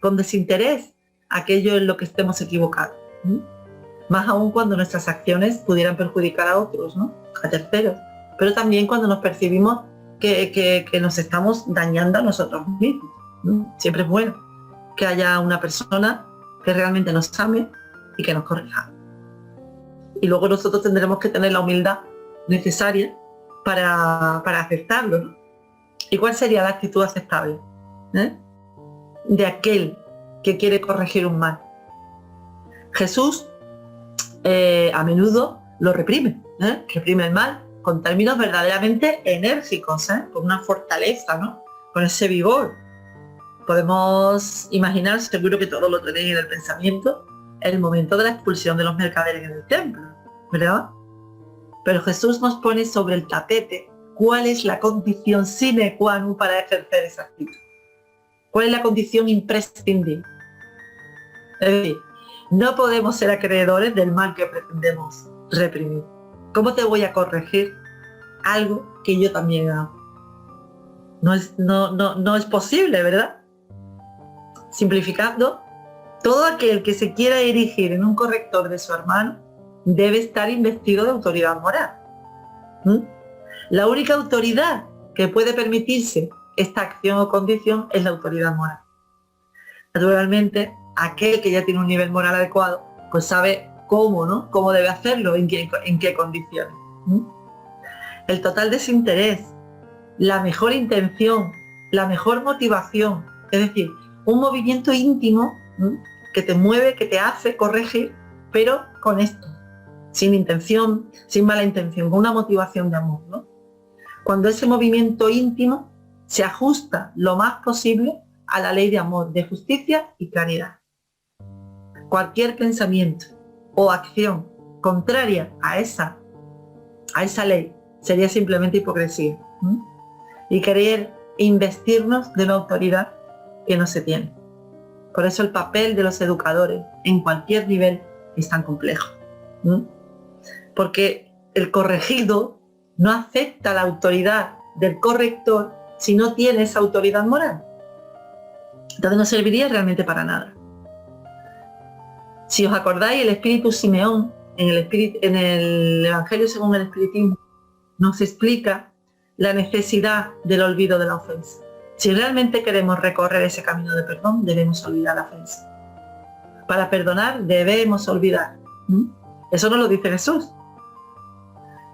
con desinterés, aquello en lo que estemos equivocados. Más aún cuando nuestras acciones pudieran perjudicar a otros, ¿no? A terceros, pero también cuando nos percibimos que nos estamos dañando a nosotros mismos. Siempre es bueno que haya una persona que realmente nos ame y que nos corrija. Y luego nosotros tendremos que tener la humildad necesaria para aceptarlo, ¿no? ¿Y cuál sería la actitud aceptable de aquel que quiere corregir un mal? Jesús a menudo lo reprime, reprime el mal con términos verdaderamente enérgicos, con una fortaleza, ¿no? Con ese vigor. Podemos imaginar, seguro que todos lo tenéis en el pensamiento, el momento de la expulsión de los mercaderes en el templo, ¿verdad? Pero Jesús nos pone sobre el tapete cuál es la condición sine qua non para ejercer esa actitud. ¿Cuál es la condición imprescindible? Es decir, no podemos ser acreedores del mal que pretendemos reprimir. ¿Cómo te voy a corregir algo que yo también hago? No es posible, ¿verdad? Simplificando, todo aquel que se quiera erigir en un corrector de su hermano debe estar investido de autoridad moral. La única autoridad que puede permitirse esta acción o condición es la autoridad moral. Naturalmente, aquel que ya tiene un nivel moral adecuado, pues sabe cómo, ¿no? Cómo debe hacerlo, en qué condiciones. El total desinterés, la mejor intención, la mejor motivación, es decir, un movimiento íntimo que te mueve, que te hace corregir, pero con esto, sin intención, sin mala intención, con una motivación de amor, ¿no? Cuando ese movimiento íntimo se ajusta lo más posible a la ley de amor, de justicia y caridad. Cualquier pensamiento o acción contraria a esa ley sería simplemente hipocresía y querer investirnos de una autoridad que no se tiene. Por eso el papel de los educadores en cualquier nivel es tan complejo. Porque el corregido no acepta la autoridad del corrector si no tiene esa autoridad moral. Entonces no serviría realmente para nada. Si os acordáis, el espíritu Simeón, en el Evangelio según el Espiritismo, nos explica la necesidad del olvido de la ofensa. Si realmente queremos recorrer ese camino de perdón, debemos olvidar la ofensa. Para perdonar debemos olvidar. Eso nos lo dice Jesús.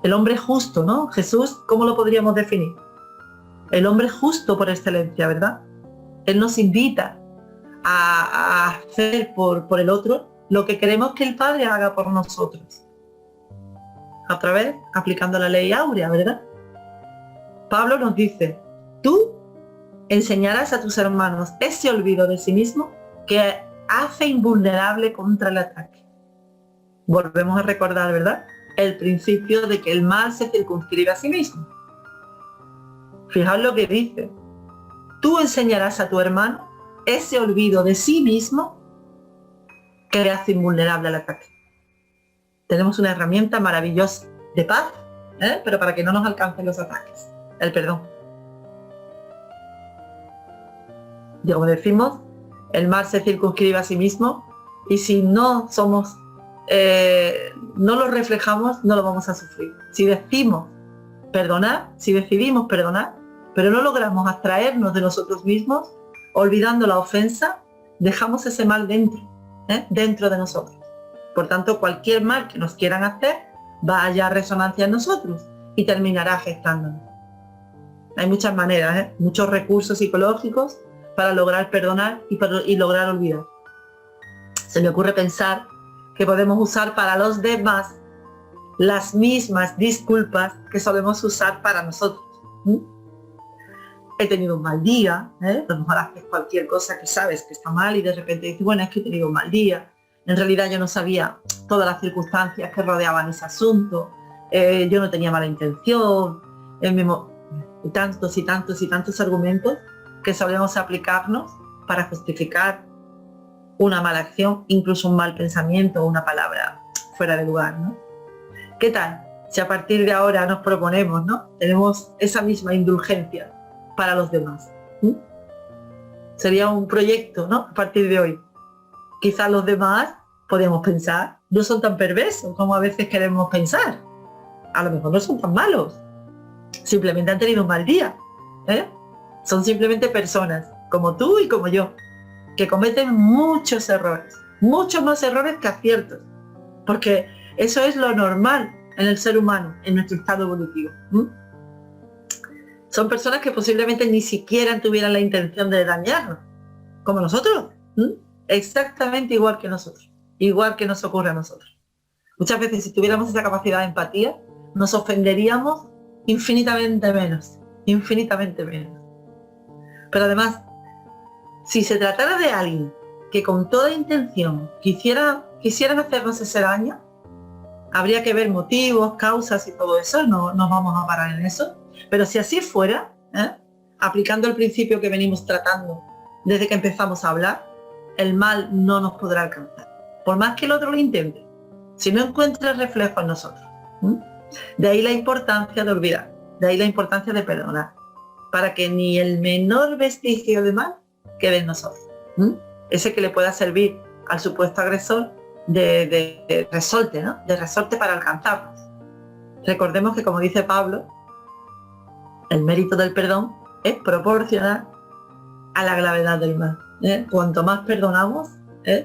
El hombre justo, ¿no? Jesús, ¿cómo lo podríamos definir? El hombre justo por excelencia, ¿verdad? Él nos invita a hacer por el otro lo que queremos que el Padre haga por nosotros. otra vez aplicando la ley áurea, ¿verdad? Pablo nos dice, tú enseñarás a tus hermanos ese olvido de sí mismo que hace invulnerable contra el ataque. Volvemos a recordar, ¿verdad?, el principio de que el mal se circunscribe a sí mismo. Fijaos lo que dice. Tú enseñarás a tu hermano ese olvido de sí mismo que le hace invulnerable al ataque. Tenemos una herramienta maravillosa de paz, pero para que no nos alcancen los ataques, el perdón. Y como decimos, el mal se circunscribe a sí mismo y si no somos, no lo reflejamos, no lo vamos a sufrir. Si decimos perdonar, si decidimos perdonar, pero no logramos abstraernos de nosotros mismos, olvidando la ofensa, dejamos ese mal dentro de nosotros. Por tanto, cualquier mal que nos quieran hacer va a hallar resonancia en nosotros y terminará afectándonos. Hay muchas maneras, muchos recursos psicológicos para lograr perdonar y lograr olvidar. Se me ocurre pensar que podemos usar para los demás las mismas disculpas que solemos usar para nosotros. He tenido un mal día, a lo mejor haces cualquier cosa que sabes que está mal y de repente dices, bueno, es que he tenido un mal día. En realidad yo no sabía todas las circunstancias que rodeaban ese asunto, yo no tenía mala intención, y tantos y tantos y tantos argumentos que solemos aplicarnos para justificar una mala acción, incluso un mal pensamiento o una palabra fuera de lugar, ¿no? ¿Qué tal si a partir de ahora nos proponemos, ¿no?, tenemos esa misma indulgencia para los demás? Sería un proyecto, ¿no?, a partir de hoy. Quizás los demás, podemos pensar, no son tan perversos como a veces queremos pensar. A lo mejor no son tan malos. Simplemente han tenido un mal día. Son simplemente personas, como tú y como yo, que cometen muchos errores. Muchos más errores que aciertos. Porque eso es lo normal en el ser humano, en nuestro estado evolutivo. Son personas que posiblemente ni siquiera tuvieran la intención de dañarnos, como nosotros. Exactamente igual que nosotros, igual que nos ocurre a nosotros. Muchas veces, si tuviéramos esa capacidad de empatía, nos ofenderíamos infinitamente menos. Pero además, si se tratara de alguien que con toda intención quisieran hacernos ese daño, habría que ver motivos, causas y todo eso, no nos vamos a parar en eso. Pero si así fuera, aplicando el principio que venimos tratando desde que empezamos a hablar, el mal no nos podrá alcanzar. Por más que el otro lo intente, si no encuentra el reflejo en nosotros. De ahí la importancia de olvidar, de ahí la importancia de perdonar, para que ni el menor vestigio de mal quede en nosotros. Ese que le pueda servir al supuesto agresor de resorte, ¿no?, de resorte para alcanzarnos. Recordemos que, como dice Pablo, el mérito del perdón es proporcional a la gravedad del mal. Cuanto más perdonamos,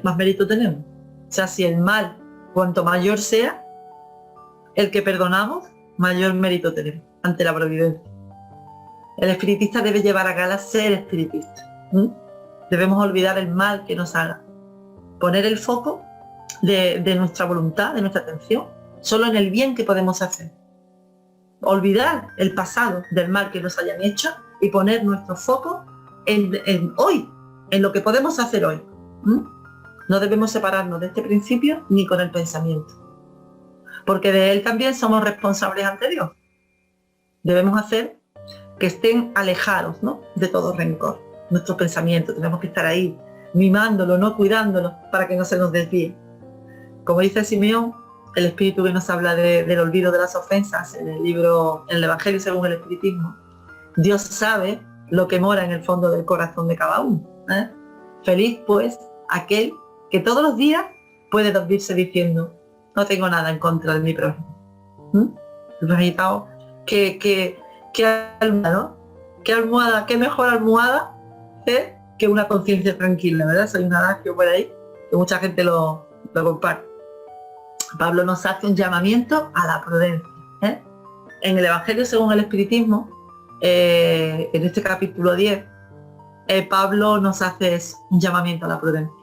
más mérito tenemos. O sea, si el mal, cuanto mayor sea el que perdonamos, mayor mérito tenemos ante la providencia. El espiritista debe llevar a gala ser espiritista. Debemos olvidar el mal que nos haga. Poner el foco de nuestra voluntad, de nuestra atención, solo en el bien que podemos hacer. Olvidar el pasado del mal que nos hayan hecho y poner nuestro foco en hoy, en lo que podemos hacer hoy. No debemos separarnos de este principio ni con el pensamiento, porque de él también somos responsables ante Dios. Debemos hacer que estén alejados, ¿no?, de todo rencor. Nuestros pensamientos, tenemos que estar ahí, mimándolo, no cuidándolo, para que no se nos desvíe. Como dice Simeón, el espíritu que nos habla del olvido de las ofensas, en el libro, en el Evangelio según el Espiritismo, Dios sabe lo que mora en el fondo del corazón de cada uno. Feliz, pues, aquel que todos los días puede dormirse diciendo, no tengo nada en contra de mi prójimo. Imaginaos qué almohada, ¿no? Qué almohada, qué mejor almohada que una conciencia tranquila, ¿verdad? Soy un adagio por ahí que mucha gente lo comparte. Pablo nos hace un llamamiento a la prudencia. En el Evangelio según el Espiritismo, en este capítulo 10, Pablo nos hace un llamamiento a la prudencia.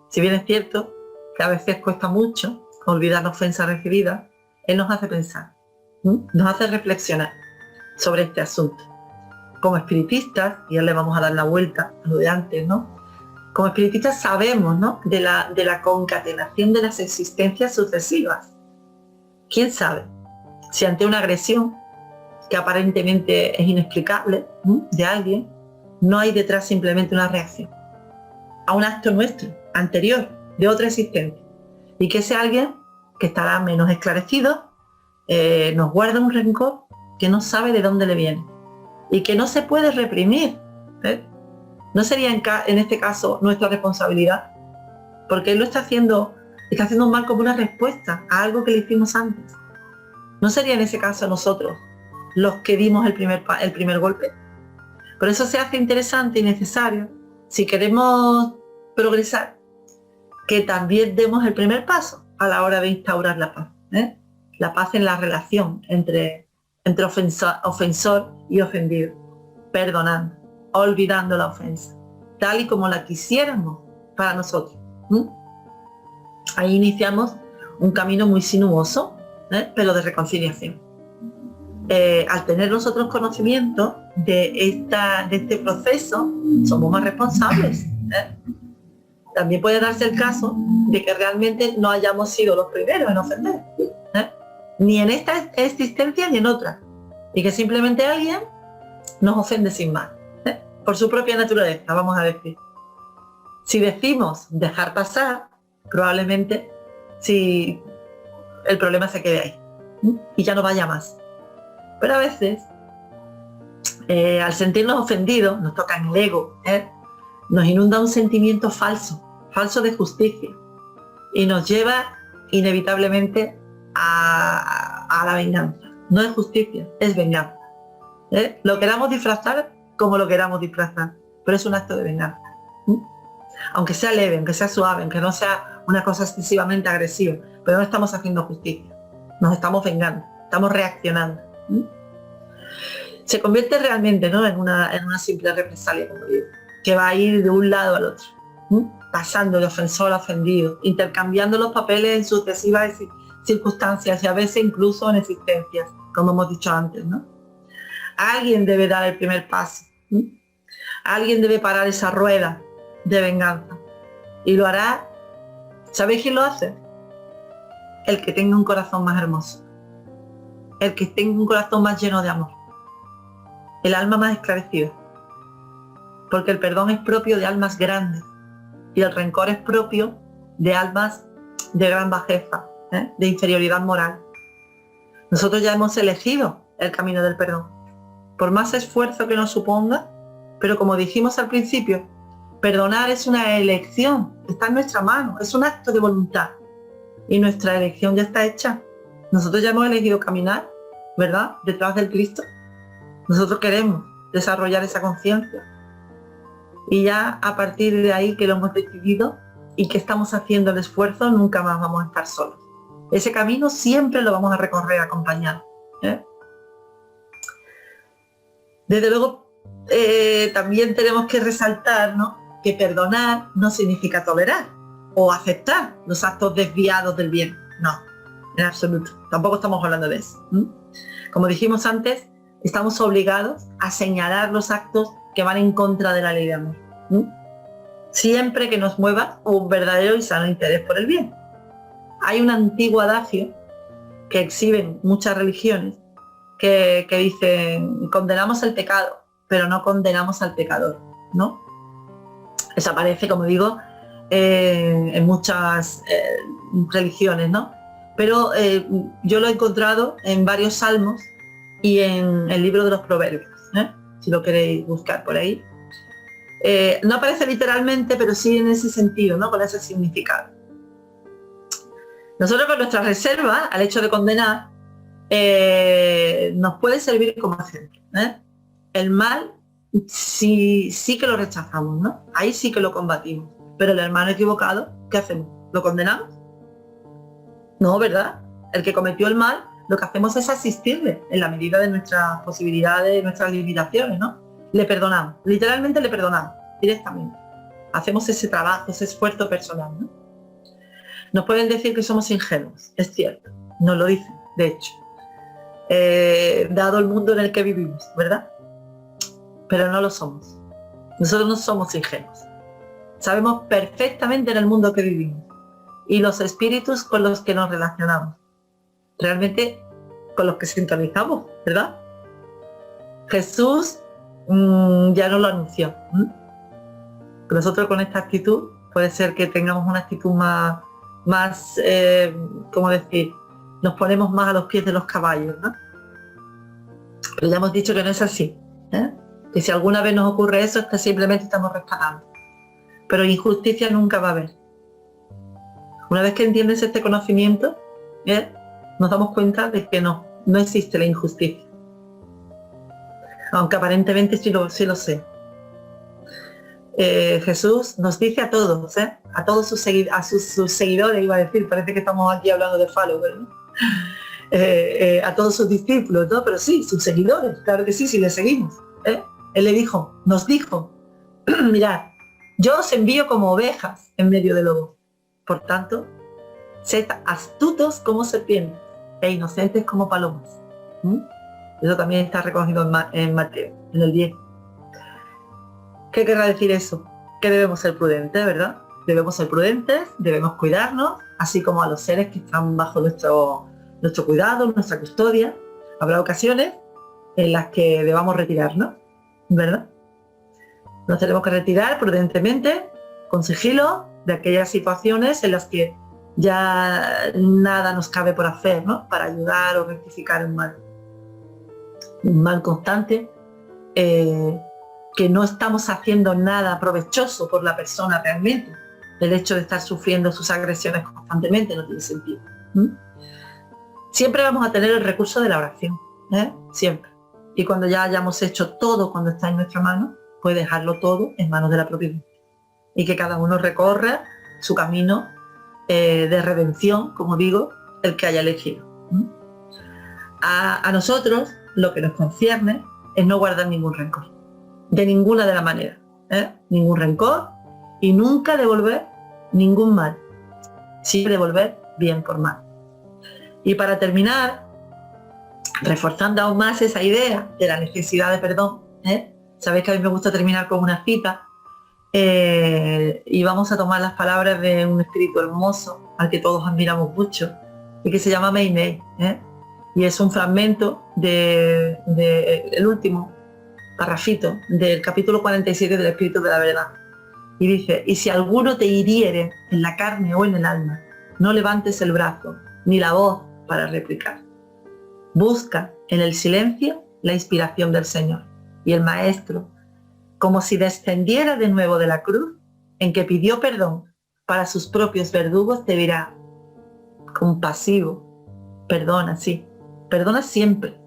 Si bien es cierto que a veces cuesta mucho olvidar la ofensa recibida, él nos hace pensar, nos hace reflexionar sobre este asunto. Como espiritistas, y ahora le vamos a dar la vuelta a lo de antes, ¿no? Como espiritistas sabemos, ¿no?, de la concatenación de las existencias sucesivas. ¿Quién sabe si ante una agresión que aparentemente es inexplicable, de alguien, no hay detrás simplemente una reacción a un acto nuestro, anterior, de otra existencia, y que ese alguien que estará menos esclarecido nos guarda un rencor que no sabe de dónde le viene y que no se puede reprimir, ¿eh? ¿No sería en este caso nuestra responsabilidad? Porque él lo está haciendo un mal como una respuesta a algo que le hicimos antes. ¿No sería en ese caso nosotros los que dimos el primer golpe? Por eso se hace interesante y necesario, si queremos progresar, que también demos el primer paso a la hora de instaurar la paz, ¿eh? La paz en la relación entre ofensor y ofendido, perdonando, olvidando la ofensa, tal y como la quisiéramos para nosotros. Ahí iniciamos un camino muy sinuoso, pero de reconciliación. Al tener nosotros conocimiento de este proceso, somos más responsables. También puede darse el caso de que realmente no hayamos sido los primeros en ofender, ni en esta existencia ni en otra, y que simplemente alguien nos ofende sin más, por su propia naturaleza, vamos a decir. Si decimos dejar pasar, probablemente si el problema se quede ahí y ya no vaya más. Pero a veces, al sentirnos ofendidos, nos toca en el ego, nos inunda un sentimiento falso de justicia, y nos lleva inevitablemente a la venganza. No es justicia, es venganza. Lo queramos disfrazar como lo queramos disfrazar, pero es un acto de venganza. Aunque sea leve, aunque sea suave, aunque no sea una cosa excesivamente agresiva, pero no estamos haciendo justicia, nos estamos vengando, estamos reaccionando. Se convierte realmente, ¿no?, en una simple represalia, como digo, que va a ir de un lado al otro, pasando de ofensor a ofendido, intercambiando los papeles en sucesivas circunstancias y a veces incluso en existencias, como hemos dicho antes, ¿no? Alguien debe dar el primer paso, alguien debe parar esa rueda de venganza, y lo hará. ¿Sabéis quién lo hace? El que tenga un corazón más hermoso, el que tenga un corazón más lleno de amor, el alma más esclarecida, porque el perdón es propio de almas grandes y el rencor es propio de almas de gran bajeza, de inferioridad moral. Nosotros ya hemos elegido el camino del perdón, por más esfuerzo que nos suponga, pero como dijimos al principio, perdonar es una elección, está en nuestra mano, es un acto de voluntad y nuestra elección ya está hecha. Nosotros ya hemos elegido caminar, ¿verdad?, detrás del Cristo. Nosotros queremos desarrollar esa conciencia, y ya a partir de ahí que lo hemos decidido y que estamos haciendo el esfuerzo, nunca más vamos a estar solos. Ese camino siempre lo vamos a recorrer acompañados. Desde luego, también tenemos que resaltar, ¿no?, que perdonar no significa tolerar o aceptar los actos desviados del bien. No, en absoluto. Tampoco estamos hablando de eso. Como dijimos antes, estamos obligados a señalar los actos que van en contra de la ley de amor, siempre que nos mueva un verdadero y sano interés por el bien. Hay un antiguo adagio que exhiben muchas religiones que dicen: condenamos el pecado, pero no condenamos al pecador, ¿no? Eso aparece, como digo, en muchas religiones, ¿no? Pero yo lo he encontrado en varios salmos y en el libro de los Proverbios, si lo queréis buscar por ahí. No aparece literalmente, pero sí en ese sentido, ¿no?, con ese significado. Nosotros, con nuestra reserva al hecho de condenar, nos puede servir como ejemplo. El mal sí que lo rechazamos, ¿no? Ahí sí que lo combatimos. Pero el hermano equivocado, ¿qué hacemos? ¿Lo condenamos? No, ¿verdad? El que cometió el mal, lo que hacemos es asistirle en la medida de nuestras posibilidades, de nuestras limitaciones, ¿no? Le perdonamos, literalmente le perdonamos, directamente. Hacemos ese trabajo, ese esfuerzo personal, ¿no? Nos pueden decir que somos ingenuos, es cierto, nos lo dicen, de hecho, dado el mundo en el que vivimos, ¿verdad? Pero no lo somos. Nosotros no somos ingenuos. Sabemos perfectamente en el mundo que vivimos y los espíritus con los que nos relacionamos, realmente con los que sintonizamos, ¿verdad? Jesús ya nos lo anunció. Nosotros con esta actitud puede ser que tengamos una actitud más ¿cómo decir? Nos ponemos más a los pies de los caballos, ¿no? Pero ya hemos dicho que no es así, ¿eh? Que si alguna vez nos ocurre eso, es que simplemente estamos rescatando. Pero injusticia nunca va a haber. Una vez que entiendes este conocimiento, nos damos cuenta de que no existe la injusticia. Aunque aparentemente sí lo sé. Jesús nos dice a todos, a todos sus seguidores, iba a decir, parece que estamos aquí hablando de followers, ¿no? A todos sus discípulos, ¿no? Pero sí, sus seguidores, claro que sí, si le seguimos. Él nos dijo, mirad, yo os envío como ovejas en medio de lobos. Por tanto, sed astutos como serpientes e inocentes como palomas. Eso también está recogido en Mateo, en el 10. ¿Qué querrá decir eso? Que debemos ser prudentes, ¿verdad? Debemos ser prudentes, debemos cuidarnos, así como a los seres que están bajo nuestro cuidado, nuestra custodia. Habrá ocasiones en las que debamos retirarnos, ¿verdad? Nos tenemos que retirar prudentemente, con sigilo, de aquellas situaciones en las que ya nada nos cabe por hacer, ¿no? Para ayudar o rectificar un mal constante, que no estamos haciendo nada provechoso por la persona realmente. El hecho de estar sufriendo sus agresiones constantemente no tiene sentido. Siempre vamos a tener el recurso de la oración, siempre. Y cuando ya hayamos hecho todo cuando está en nuestra mano, pues dejarlo todo en manos de la providencia. Y que cada uno recorra su camino de redención, como digo, el que haya elegido. A nosotros lo que nos concierne es no guardar ningún rencor, de ninguna de las maneras, ningún rencor, y nunca devolver ningún mal, siempre devolver bien por mal. Y para terminar, reforzando aún más esa idea de la necesidad de perdón, sabéis que a mí me gusta terminar con una cita, y vamos a tomar las palabras de un espíritu hermoso al que todos admiramos mucho y que se llama Mei Mei, y es un fragmento el último parrafito del capítulo 47 del Espíritu de la Verdad, y dice: y si alguno te hiriere en la carne o en el alma, no levantes el brazo ni la voz para replicar. Busca en el silencio la inspiración del Señor, y el Maestro, como si descendiera de nuevo de la cruz en que pidió perdón para sus propios verdugos, te dirá: compasivo, perdona, sí, perdona siempre,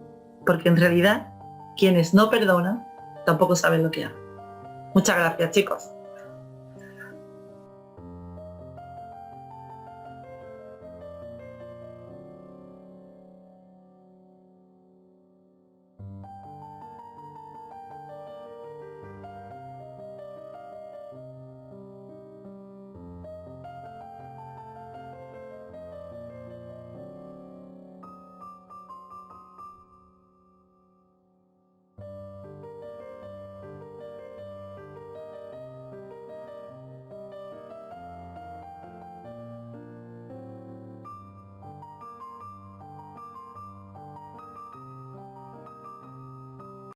porque en realidad quienes no perdonan tampoco saben lo que hacen. Muchas gracias, chicos.